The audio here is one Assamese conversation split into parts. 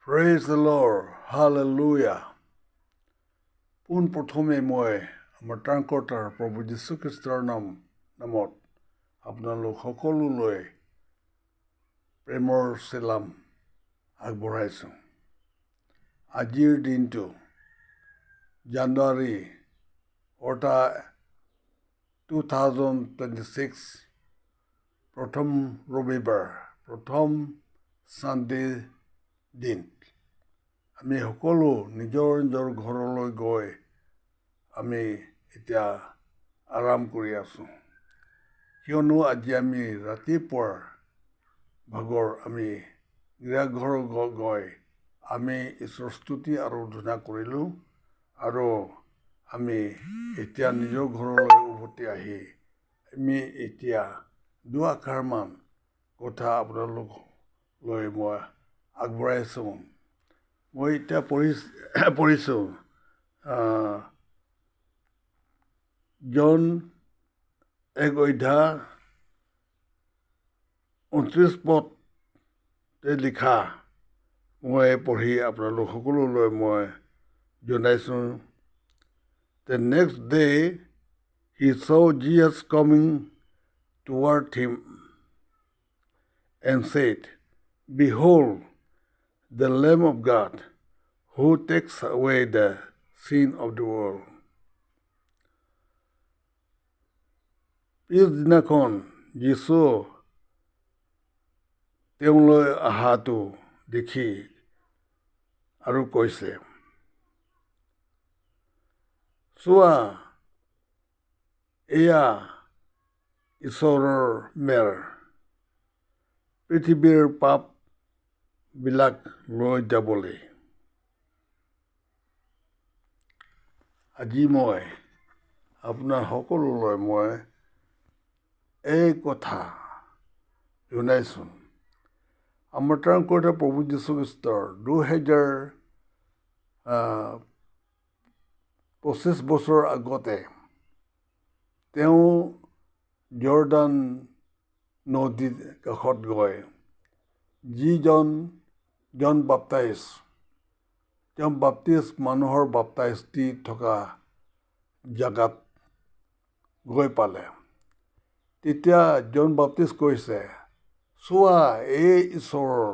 Praise the Lord. Hallelujah. পোনপ্ৰথমে মই আমাৰ ত্ৰাণকৰ্তাৰ প্ৰভু যীশুখ্ৰীষ্টৰ নামত আপোনালোক সকলোলৈ প্ৰেমৰ চেলাম আগবঢ়াইছোঁ। আজিৰ দিনটো জানুৱাৰী 2026 প্ৰথম ৰবিবাৰ, প্ৰথম ছানডে দিন। আমি সকলো নিজৰ নিজৰ ঘৰলৈ গৈ আমি এতিয়া আৰাম কৰি আছোঁ, কিয়নো আজি আমি ৰাতিপুৱাৰ ভাগৰ আমি গীৰ্জাঘৰ গৈ আমি ঈশ্বৰৰ স্তুতি আৰু আৰাধনা কৰিলোঁ আৰু আমি এতিয়া নিজৰ ঘৰলৈ উভতি আহি আমি এতিয়া দুআষাৰমান কথা আপোনালোকলৈ মই আগবঢ়াইছোঁ। মই এতিয়া পঢ়িছোঁ জন 1:29 লিখা মই পঢ়ি আপোনালোক সকলোলৈ মই জনাইছোঁ। The next day he saw Jesus coming toward him and said, Behold, the Lamb of God, who takes away the sin of the world. পিছদিনাখন যীশু তেওঁলৈ অহাটো দেখি আৰু কৈছে, চোৱা, এয়া ঈশ্বৰৰ মেৰ, পৃথিৱীৰ পাপবিলাক লৈ যাবলৈ। আজি মই আপোনাৰ সকলোলৈ মই এই কথা জনাইছোঁ। আমাৰ ত্ৰাণকৰ্তা প্ৰভু যীশুখ্ৰীষ্টৰ 2025 বছৰ আগতে তেওঁ জৰ্দান নদীৰ কাষত গৈ জন বাপ্তিষ্ট মানুহৰ বাপ্তাইজ দি থকা জেগাত গৈ পালে। তেতিয়া জন বাপ্তিষ্ট কৈছে, চোৱা, এই ঈশ্বৰৰ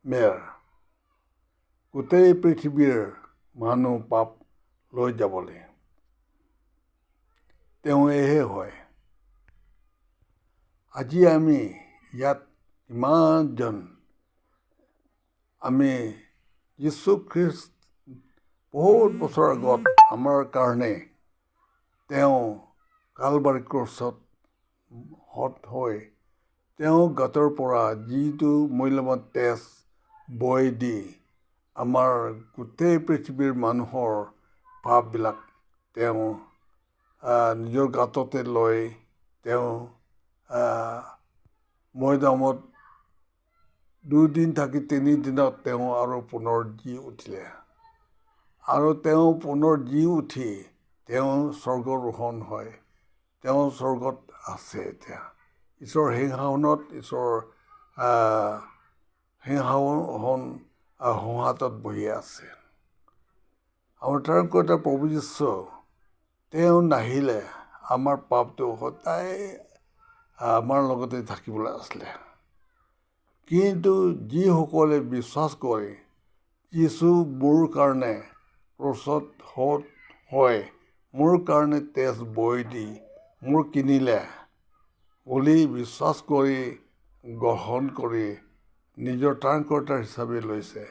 মেৰ, গোটেই পৃথিৱীৰ মানুহ পাপ লৈ যাবলৈ। তেওঁ এয়ে হয়। আজি আমি ইয়াত ইমানজন আমি যীশুখ্ৰীষ্ট বহুত বছৰ আগত আমাৰ কাৰণে তেওঁ কালবাৰী ক্ৰছত হৈ তেওঁ গাতৰ পৰা যিটো মূল্যৱান তেজ বৈ দি আমাৰ গোটেই পৃথিৱীৰ মানুহৰ পাপবিলাক তেওঁ নিজৰ গাততে লৈ তেওঁ মৈদামত 2 দিন থাকি 3 দিনত তেওঁ আৰু পুনৰ জি উঠিলে। আৰু তেওঁ পুনৰ জি উঠি তেওঁ স্বৰ্গৰোহণ হয়। তেওঁ স্বৰ্গত আছে এতিয়া। ঈশ্বৰৰ সিংহাসন সোঁহাতত বহি আছে। আমাৰ ত্ৰাণকৰ্তা প্ৰভু যীশু তেওঁ নাহিলে আমাৰ পাপটো সদায় আমাৰ লগতে থাকিবলৈ আছিলে। কিন্তু যিসকলে বিশ্বাস কৰে, যীশু মোৰ কাৰণে ক্ৰুচত হৈ মোৰ কাৰণে তেজ বৈ দি মোৰ কিনিলে বুলি বিশ্বাস কৰি গ্ৰহণ কৰি নিজৰ ত্ৰাণকৰ্তা হিচাপে লৈছে,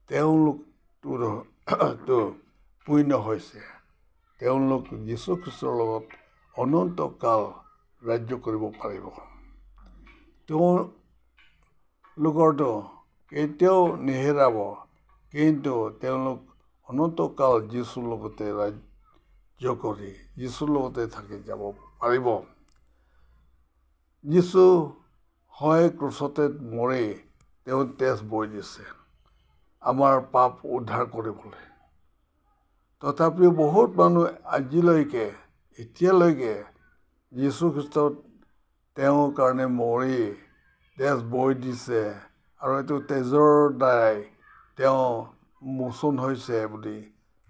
তেওঁলোকতো পুণ্য হৈছে। তেওঁলোক যীশুখ্ৰীষ্টৰ লগত অনন্তকাল ৰাজ্য কৰিব পাৰিব। তেওঁলোকৰতো কেতিয়াও নেহেৰাব, কিন্তু তেওঁলোক অনন্তকাল যীশুৰ লগতে ৰাজ্য কৰি যীশুৰ লগতে থাকি যাব পাৰিব। যীশু হয় ক্ৰুচতে মৰি তেওঁ তেজ বৈ দিছে আমাৰ পাপ উদ্ধাৰ কৰিবলৈ। তথাপিও বহুত মানুহ এতিয়ালৈকে যীশুখ্ৰীষ্টত তেওঁৰ কাৰণে মৰি তেজ বৈ দিছে আৰু এইটো তেজৰ দ্বাৰাই তেওঁ মোচন হৈছে বুলি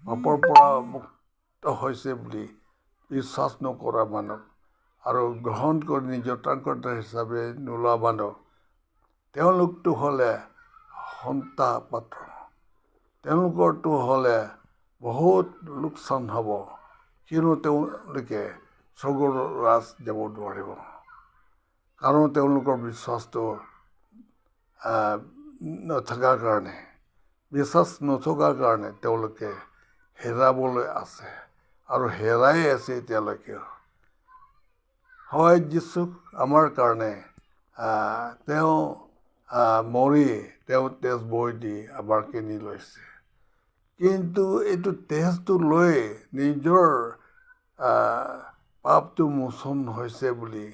পাপৰ পৰা মুক্ত হৈছে বুলি বিশ্বাস নকৰা মানুহ আৰু গ্ৰহণ কৰি নিজৰ ত্ৰাণকৰ্তা হিচাপে নোলোৱা মানুহ তেওঁলোকটো হ'লে সন্তা পাত্ৰ তেওঁলোকৰটো হ'লে বহুত লোকচান হ'ব কিয়নো তেওঁলোকে স্বৰ্গৰ ৰাজ যাব নোৱাৰিব কাৰণ তেওঁলোকৰ বিশ্বাসটো নথকাৰ কাৰণে বিশ্বাস নথকাৰ কাৰণে তেওঁলোকে হেৰাবলৈ আছে আৰু হেৰাই আছে এতিয়ালৈকে হয় যীচুক আমাৰ কাৰণে তেওঁ মৰি তেওঁ তেজ বৈ দি আমাৰ কিনি লৈছে কিন্তু এইটো তেজটো লৈ নিজৰ পাপটো মোচন হৈছে বুলি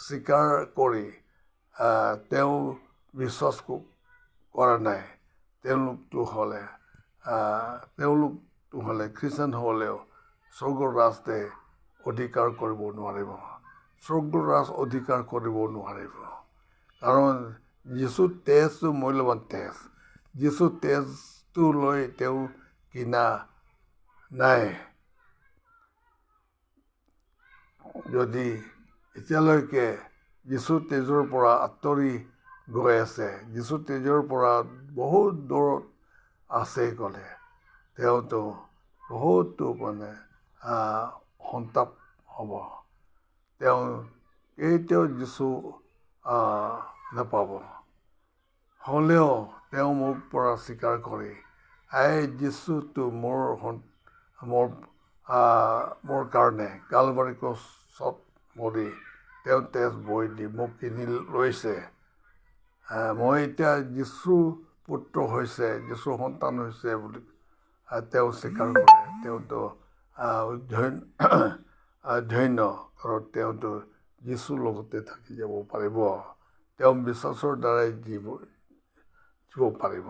স্বীকাৰ কৰি তেওঁ বিশ্বাস কৰা নাই তেওঁলোকটো হ'লে খ্ৰীষ্টান হ'লেও স্বৰ্গৰ ৰাজতে অধিকাৰ কৰিব নোৱাৰিব স্বৰ্গৰ ৰাজ অধিকাৰ কৰিব নোৱাৰিব কাৰণ যীচু তেজটো মূল্যৱান তেজ যীচু তেজটো লৈ তেওঁ কিনা নাই যদি এতিয়ালৈকে যীচু তেজৰ পৰা আঁতৰি গৈ আছে যীচু তেজৰ পৰা বহুত দূৰত আছে ক'লে তেওঁতো বহুতো সন্তাপ হ'ব তেওঁ কেতিয়াও যীচু নাপাব হ'লেও তেওঁ মোৰ পৰা স্বীকাৰ কৰি যীচুটো মোৰ কাৰণে কালবাৰী ক্ৰছত মৰি তেওঁ তেজ বৈ দি মোক কিনি লৈছে মই এতিয়া যীচু পুত্ৰ হৈছে যীচু সন্তান হৈছে বুলি তেওঁ স্বীকাৰ কৰে তেওঁতো ধন্য কাৰণ তেওঁতো যীচুৰ লগতে থাকি যাব পাৰিব তেওঁ বিশ্বাসৰ দ্বাৰাই জীৱ পাৰিব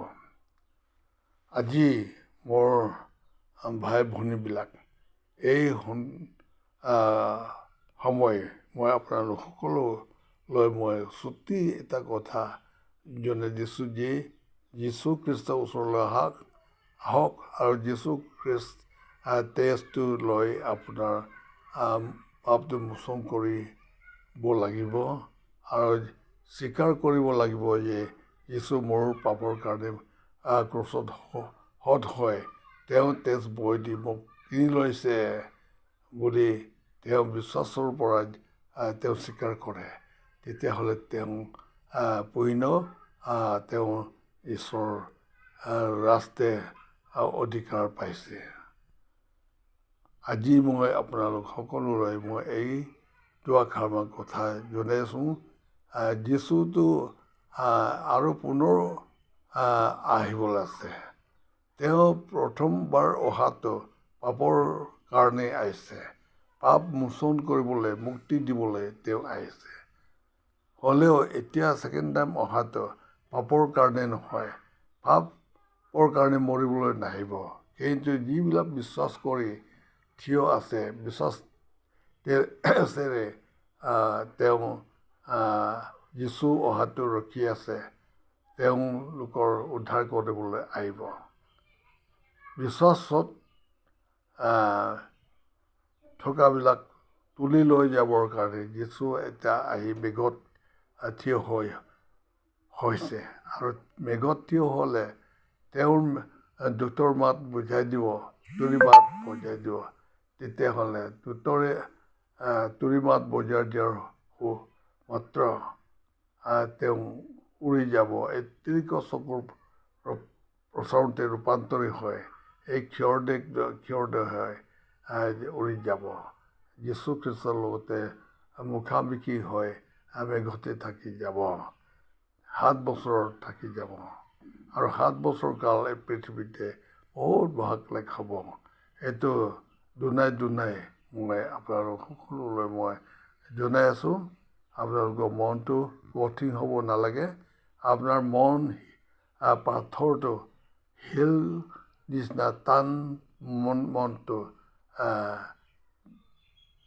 আজি মোৰ ভাই ভনীবিলাক এই সময় মই আপোনালোক সকলোলৈ মই চুটি এটা কথা জনাই দিছোঁ যে যীচু খ্ৰীষ্টৰ ওচৰলৈ আহক আৰু যীচু খ্ৰীষ্ট তেজটো লৈ আপোনাৰ পাপটো মোচন কৰিব লাগিব আৰু স্বীকাৰ কৰিব লাগিব যে যীচু মোৰ পাপৰ কাৰণে ক্ৰছত হত হয় তেওঁ তেজ বৈ দি মোক কিনি লৈছে বুলি তেওঁ বিশ্বাসৰ পৰা তেওঁ স্বীকাৰ কৰে তেতিয়াহ'লে তেওঁ তেওঁ ঈশ্বৰৰ ৰাস্তে অধিকাৰ পাইছে আজি মই আপোনালোক সকলোলৈ মই এই দুআষাৰ কথা জনাইছোঁ যীচুটো আৰু পুনৰ আহিবলৈ আছে তেওঁ প্ৰথমবাৰ অহাটো পাপৰ কাৰণে আহিছে পাপ মোচন কৰিবলৈ মুক্তি দিবলৈ তেওঁ আহিছে হ'লেও এতিয়া ছেকেণ্ড টাইম অহাটো পাপৰ কাৰণে নহয় পাপৰ কাৰণে মৰিবলৈ নাহিব কিন্তু যিবিলাক বিশ্বাস কৰি থিয় আছে বিশ্বাসেৰে তেওঁ যীচু অহাটো ৰখি আছে তেওঁলোকৰ উদ্ধাৰ কৰিবলৈ আহিব বিশ্বাসত থকাবিলাক তুলি লৈ যাবৰ কাৰণে যীচু এতিয়া আহি মেঘত থিয় হৈছে আৰু মেঘত থিয় হ'লে তেওঁৰ দূতৰ মাত বুজাই দিব তুৰি মাত বজাই দিব তেতিয়াহ'লে তুৰি মাত বজাই দিয়াৰ মাত্ৰ তেওঁ উৰি যাব এই তিনিক চকুৰ প্ৰচাৰতে ৰূপান্তৰি হয় এই ক্ষৰদেহ হয় উৰি যাব যীচু খ্ৰীষ্টৰ লগতে মুখামুখি হৈ মেঘতে থাকি যাব 7 বছৰ থাকি যাব আৰু 7 বছৰ কাল এই পৃথিৱীতে বহুত ভাগ হ'ব এইটো দুনাই মই আপোনালোক সকলোলৈ মই জনাই আছোঁ আপোনালোকৰ মনটো কঠিন হ'ব নালাগে আপোনাৰ পাথৰটো শিল নিচিনা টান মনটো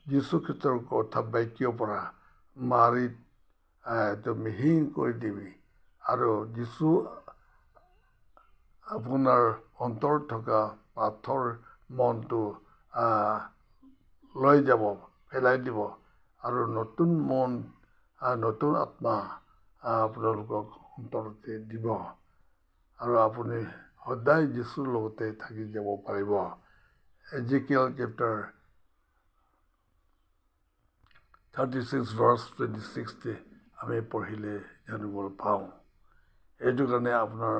যীচু খ্ৰীষ্টৰ কথা বাক্যৰ পৰা মাৰি মিহি কৰি দিবি আৰু যীশু আপোনাৰ অন্তৰত থকা পাথৰ মনটো লৈ যাব, পেলাই দিব আৰু নতুন মন, নতুন আত্মা আপোনালোকক অন্তৰতে দিব আৰু আপুনি সদায় যীশুৰ লগতে থাকি যাব পাৰিব। এজিকিয়েল চেপ্টাৰ 36 verse 26 আমি পঢ়িলে জানিবলৈ পাওঁ। এইটো কাৰণে আপোনাৰ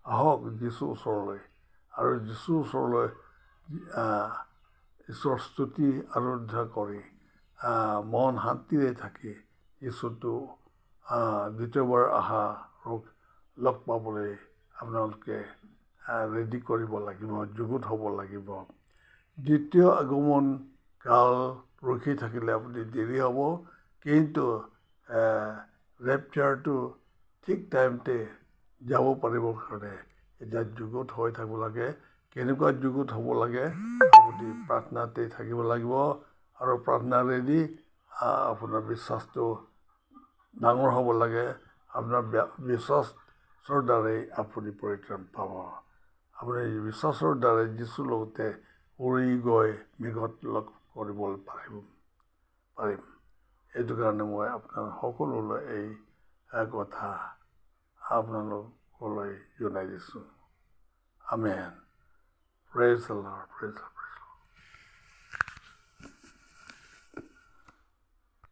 আহক যীশুৰ ওচৰলৈ আৰু যীশুৰ ওচৰলৈ ঈশ্বৰৰ স্তুতি আৰাধনা কৰি মন শান্তিৰে থাকি যীশুটো দ্বিতীয়বাৰ লগ পাবলৈ আপোনালোকে ৰেডি কৰিব লাগিব, যুগুত হ'ব লাগিব। দ্বিতীয় আগমন কাল ৰখি থাকিলে আপুনি দেৰি হ'ব, কিন্তু ৰেপচাৰটো ঠিক টাইমতে যাব পাৰিবৰ কাৰণে এতিয়া যুগুত হৈ থাকিব লাগে। কেনেকুৱা যুগুত হ'ব লাগে? আপুনি প্ৰাৰ্থনাতে থাকিব লাগিব আৰু প্ৰাৰ্থনাৰেদি আপোনাৰ বিশ্বাসটো ডাঙৰ হ'ব লাগে। আপোনাৰ বিশ্বাসৰ দ্বাৰাই আপুনি পৰিত্ৰাণ পাব। আপুনি বিশ্বাসৰ দ্বাৰাই যীশুৰ লগতে উৰি গৈ মেঘত লগ কৰিবলৈ পাৰিম। এইটো কাৰণে মই আপোনাৰ সকলোলৈ এই কথা আপোনালোকলৈ জনাই দিছোঁ। Amen. Praise the Lord, praise the Lord।